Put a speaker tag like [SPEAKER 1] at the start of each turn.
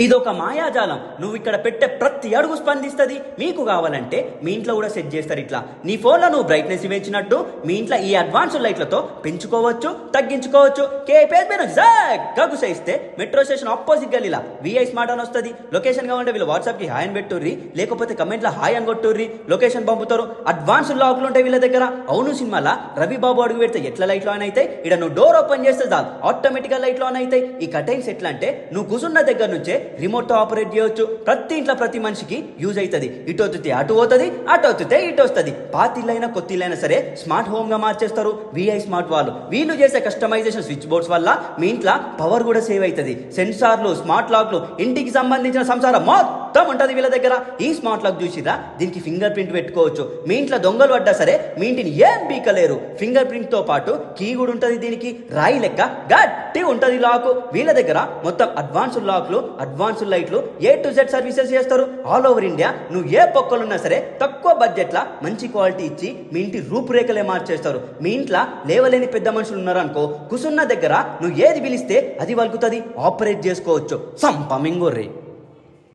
[SPEAKER 1] ఇదొక మాయాజాలం. నువ్వు ఇక్కడ పెట్టే ప్రతి అడుగు స్పందిస్తుంది. మీకు కావాలంటే మీ ఇంట్లో కూడా సెట్ చేస్తారు. ఇట్లా నీ ఫోన్లో నువ్వు బ్రైట్నెస్ ఇవ్వచ్చినట్టు మీ ఇంట్లో ఈ అడ్వాన్స్ లైట్లతో పెంచుకోవచ్చు, తగ్గించుకోవచ్చు. గగుసైస్తే మెట్రో స్టేషన్ ఆపోజిట్ గల్లీలా విఐ స్మార్ట్ అని వస్తుంది. లొకేషన్ కావాలంటే వీళ్ళు వాట్సాప్ కి హాయ్ అని పెట్టుర్రి, లేకపోతే కమెంట్లో హాయ్ అని కొట్టుర్రి, లొకేషన్ పంపుతారు. అడ్వాన్స్ లాకులు ఉంటాయి వీళ్ళ దగ్గర. అవును సినిమాలా రవి బాబు అడుగు పెడితే ఎట్లా లైట్లు ఆన్ అయితే ఇక్కడ నువ్వు డోర్ ఓపెన్ చేస్తే చాలు ఆటోమేటిక్ గా లైట్లు ఆన్ అయితే. ఈ కటైన్స్ ఎట్లా అంటే నువ్వు కూర్చున్న దగ్గర నుంచే రిమోట్ తో ఆపరేట్ చేయొచ్చు. ప్రతి ఇంట్లో ప్రతి మనిషికి యూజ్ అవుతుంది. ఇటు వస్తే అటు పోతుంది, అటు వస్తే ఇటు వస్తుంది. పాత ఇల్లైనా కొత్త ఇల్లైనా సరే స్మార్ట్ హోమ్ గా మార్చేస్తారు విఐ స్మార్ట్ వాళ్ళు. వీళ్ళు చేసే కస్టమైజేషన్ స్విచ్ బోర్డ్స్ వల్ల మీ ఇంట్లో పవర్ కూడా సేవ్ అవుతుంది. సెన్సార్లు, స్మార్ట్ లాక్లు, ఇంటికి సంబంధించిన సంసారం మొత్తం ఉంటుంది వీళ్ళ దగ్గర. ఈ స్మార్ట్ లాక్ చూసిరా, దీనికి ఫింగర్ ప్రింట్ పెట్టుకోవచ్చు. మీ ఇంట్లో దొంగలు పడ్డా సరే మీ ఇంటిని ఏం బీకలేరు. ఫింగర్ ప్రింట్ తో పాటు కీ కూడా ఉంటుంది. దీనికి రాయి లెక్క గట్టి ఉంటుంది లాక్. వీళ్ళ దగ్గర మొత్తం అడ్వాన్స్డ్ లాక్లు, అడ్వాన్స్ లైట్లు, A to Z సర్వీసెస్ చేస్తారు. ఆల్ ఓవర్ ఇండియా నువ్వు ఏ పక్కలున్నా సరే తక్కువ బడ్జెట్ లా మంచి క్వాలిటీ ఇచ్చి మీ ఇంటి రూపురేఖలే మార్చేస్తారు. మీ ఇంట్లో లేవలేని పెద్ద మనుషులు ఉన్నారనుకో, కుసున్న దగ్గర నువ్వు ఏది పిలిస్తే అది వలుకుతుంది, ఆపరేట్ చేసుకోవచ్చు. సంపమింగొర్రి.